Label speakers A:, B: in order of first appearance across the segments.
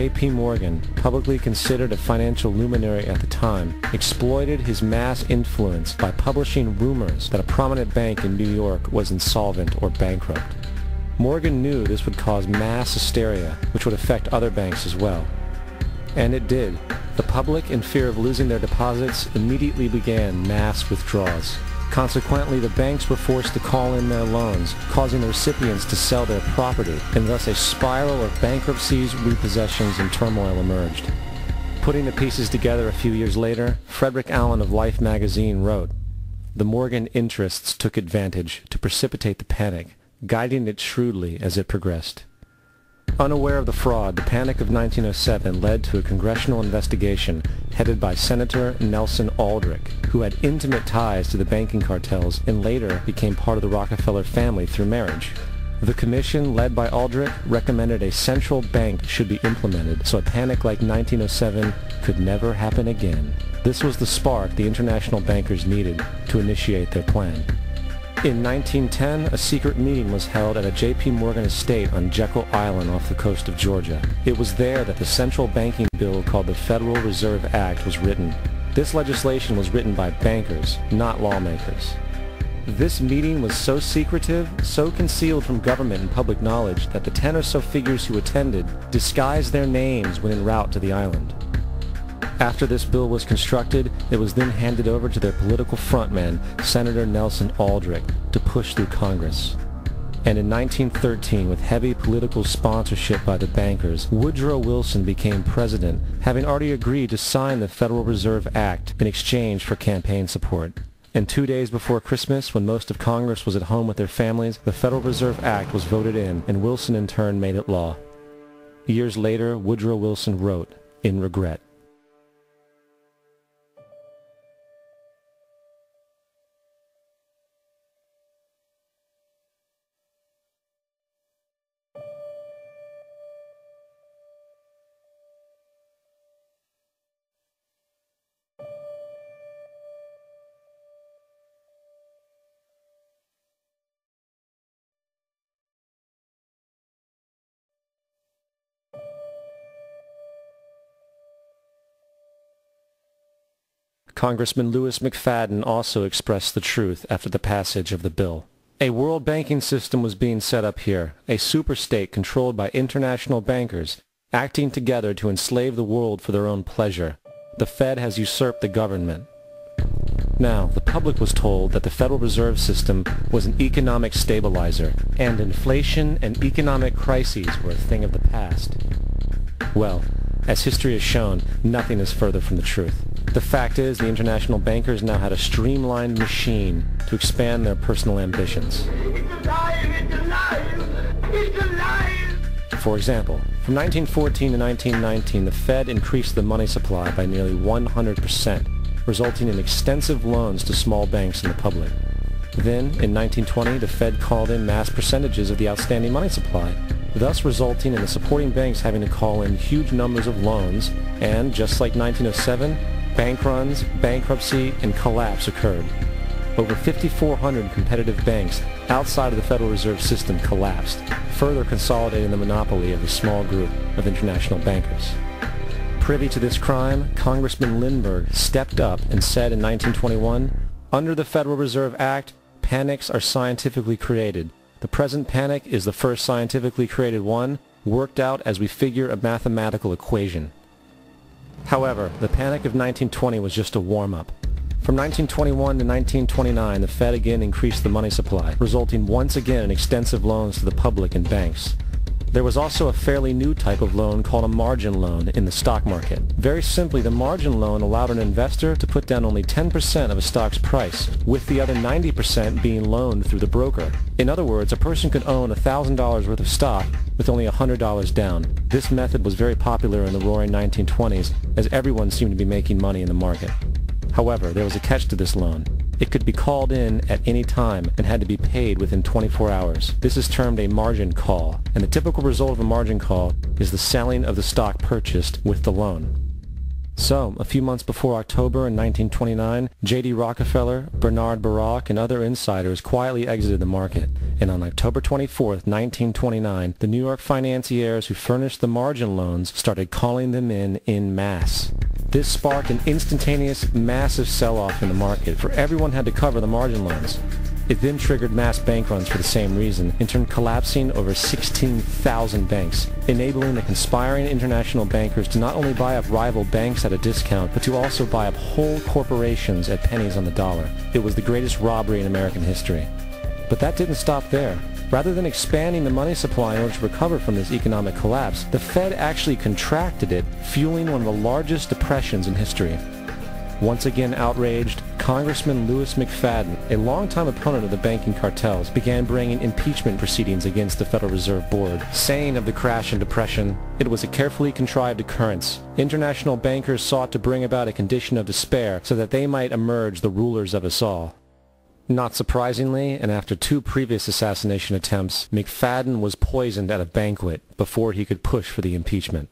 A: J.P. Morgan, publicly considered a financial luminary at the time, exploited his mass influence by publishing rumors that a prominent bank in New York was insolvent or bankrupt. Morgan knew this would cause mass hysteria, which would affect other banks as well. And it did. The public, in fear of losing their deposits, immediately began mass withdrawals. Consequently, the banks were forced to call in their loans, causing the recipients to sell their property, and thus a spiral of bankruptcies, repossessions, and turmoil emerged. Putting the pieces together a few years later, Frederick Allen of Life magazine wrote, "The Morgan interests took advantage to precipitate the panic, guiding it shrewdly as it progressed." Unaware of the fraud, the Panic of 1907 led to a congressional investigation headed by Senator Nelson Aldrich, who had intimate ties to the banking cartels and later became part of the Rockefeller family through marriage. The commission, led by Aldrich, recommended a central bank should be implemented so a panic like 1907 could never happen again. This was the spark the international bankers needed to initiate their plan. In 1910, a secret meeting was held at a J.P. Morgan estate on Jekyll Island off the coast of Georgia. It was there that the central banking bill called the Federal Reserve Act was written. This legislation was written by bankers, not lawmakers. This meeting was so secretive, so concealed from government and public knowledge that the 10 or so figures who attended disguised their names when en route to the island. After this bill was constructed, it was then handed over to their political frontman, Senator Nelson Aldrich, to push through Congress. And in 1913, with heavy political sponsorship by the bankers, Woodrow Wilson became president, having already agreed to sign the Federal Reserve Act in exchange for campaign support. And 2 days before Christmas, when most of Congress was at home with their families, the Federal Reserve Act was voted in, and Wilson in turn made it law. Years later, Woodrow Wilson wrote, in regret, Congressman Louis McFadden also expressed the truth after the passage of the bill. A world banking system was being set up here, a superstate controlled by international bankers, acting together to enslave the world for their own pleasure. The Fed has usurped the government. Now, the public was told that the Federal Reserve System was an economic stabilizer, and inflation and economic crises were a thing of the past. Well, as history has shown, nothing is further from the truth. The fact is, the international bankers now had a streamlined machine to expand their personal ambitions.
B: It's alive! It's alive! It's alive!
A: For example, from 1914 to 1919, the Fed increased the money supply by nearly 100%, resulting in extensive loans to small banks and the public. Then, in 1920, the Fed called in mass percentages of the outstanding money supply, thus resulting in the supporting banks having to call in huge numbers of loans, and just like 1907, bank runs, bankruptcy, and collapse occurred. Over 5,400 competitive banks outside of the Federal Reserve System collapsed, further consolidating the monopoly of a small group of international bankers. Privy to this crime, Congressman Lindbergh stepped up and said in 1921, "Under the Federal Reserve Act, panics are scientifically created. The present panic is the first scientifically created one, worked out as we figure a mathematical equation." However, the Panic of 1920 was just a warm-up. From 1921 to 1929, the Fed again increased the money supply, resulting once again in extensive loans to the public and banks. There was also a fairly new type of loan called a margin loan in the stock market. Very simply, the margin loan allowed an investor to put down only 10% of a stock's price, with the other 90% being loaned through the broker. In other words, a person could own $1,000 worth of stock with only $100 down. This method was very popular in the roaring 1920s, as everyone seemed to be making money in the market. However, there was a catch to this loan. It could be called in at any time and had to be paid within 24 hours. This is termed a margin call, and the typical result of a margin call is the selling of the stock purchased with the loan. So, a few months before October in 1929, J.D. Rockefeller, Bernard Baruch, and other insiders quietly exited the market. And on October 24, 1929, the New York financiers who furnished the margin loans started calling them in masse. This sparked an instantaneous, massive sell-off in the market, for everyone had to cover the margin loans. It then triggered mass bank runs for the same reason, in turn collapsing over 16,000 banks, enabling the conspiring international bankers to not only buy up rival banks at a discount, but to also buy up whole corporations at pennies on the dollar. It was the greatest robbery in American history. But that didn't stop there. Rather than expanding the money supply in order to recover from this economic collapse, the Fed actually contracted it, fueling one of the largest depressions in history. Once again outraged, Congressman Louis McFadden, a longtime opponent of the banking cartels, began bringing impeachment proceedings against the Federal Reserve Board, saying of the crash and depression, it was a carefully contrived occurrence. International bankers sought to bring about a condition of despair so that they might emerge the rulers of us all. Not surprisingly, and after 2 previous assassination attempts, McFadden was poisoned at a banquet before he could push for the impeachment.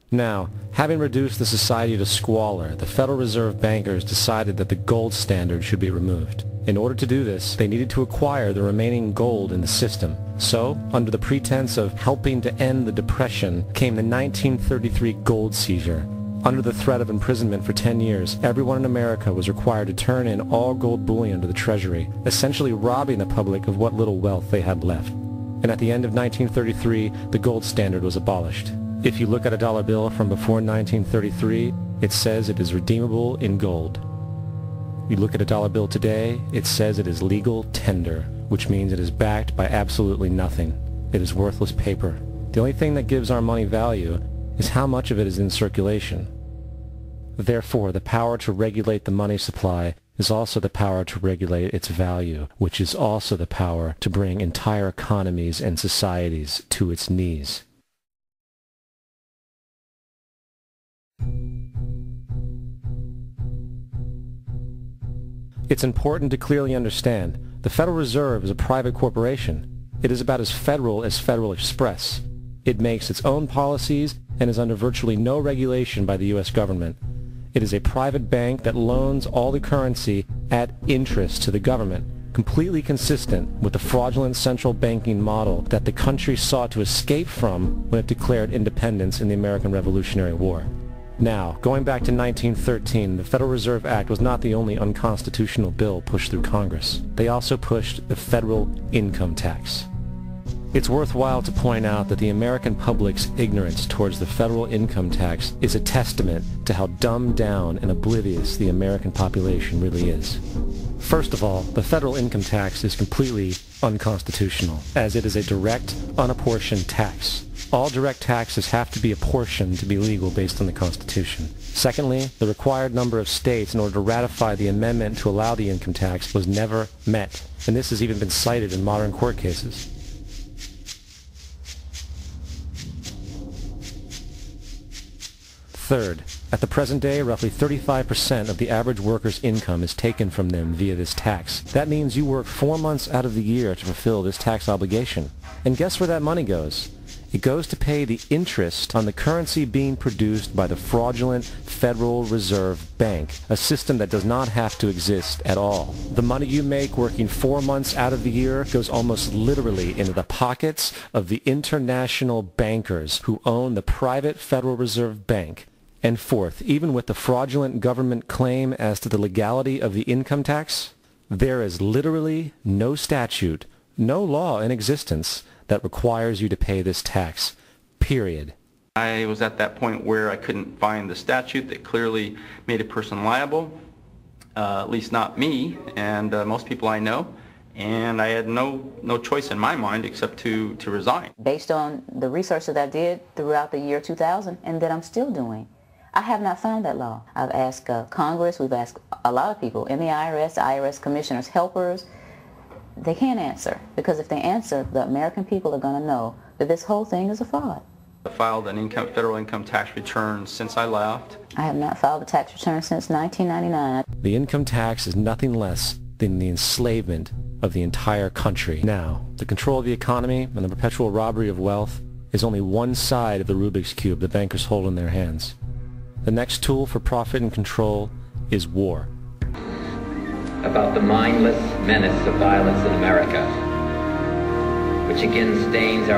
A: Now, having reduced the society to squalor, the Federal Reserve bankers decided that the gold standard should be removed. In order to do this, they needed to acquire the remaining gold in the system. So, under the pretense of helping to end the Depression, came the 1933 gold seizure. Under the threat of imprisonment for 10 years, everyone in America was required to turn in all gold bullion to the Treasury, essentially robbing the public of what little wealth they had left. And at the end of 1933, the gold standard was abolished. If you look at a dollar bill from before 1933, it says it is redeemable in gold. You look at a dollar bill today, it says it is legal tender, which means it is backed by absolutely nothing. It is worthless paper. The only thing that gives our money value is how much of it is in circulation. Therefore, the power to regulate the money supply is also the power to regulate its value, which is also the power to bring entire economies and societies to its knees. It's important to clearly understand, the Federal Reserve is a private corporation. It is about as Federal Express. It makes its own policies and is under virtually no regulation by the U.S. government. It is a private bank that loans all the currency at interest to the government, completely consistent with the fraudulent central banking model that the country sought to escape from when it declared independence in the American Revolutionary War. Now, going back to 1913, the Federal Reserve Act was not the only unconstitutional bill pushed through Congress. They also pushed the federal income tax. It's worthwhile to point out that the American public's ignorance towards the federal income tax is a testament to how dumbed down and oblivious the American population really is. First of all, the federal income tax is completely unconstitutional, as it is a direct, unapportioned tax. All direct taxes have to be apportioned to be legal based on the Constitution. Secondly, the required number of states in order to ratify the amendment to allow the income tax was never met, and this has even been cited in modern court cases. Third, at the present day, roughly 35% of the average worker's income is taken from them via this tax. That means you work 4 months out of the year to fulfill this tax obligation. And guess where that money goes? It goes to pay the interest on the currency being produced by the fraudulent Federal Reserve Bank, a system that does not have to exist at all. The money you make working 4 months out of the year goes almost literally into the pockets of the international bankers who own the private Federal Reserve Bank. And fourth, even with the fraudulent government claim as to the legality of the income tax, there is literally no statute, no law in existence that requires you to pay this tax, period.
C: I was at that point where I couldn't find the statute that clearly made a person liable, at least not me and most people I know, and I had no choice in my mind except to resign.
D: Based on the research that I did throughout the year 2000 and that I'm still doing, I have not found that law. I've asked Congress, we've asked a lot of people in the IRS commissioners, helpers. They can't answer, because if they answer, the American people are going to know that this whole thing is a fraud.
C: I filed an federal income tax return since I left.
D: I have not filed a tax return since 1999.
A: The income tax is nothing less than the enslavement of the entire country. Now, the control of the economy and the perpetual robbery of wealth is only one side of the Rubik's Cube the bankers hold in their hands. The next tool for profit and control is war.
E: About the mindless menace of violence in America, which again stains our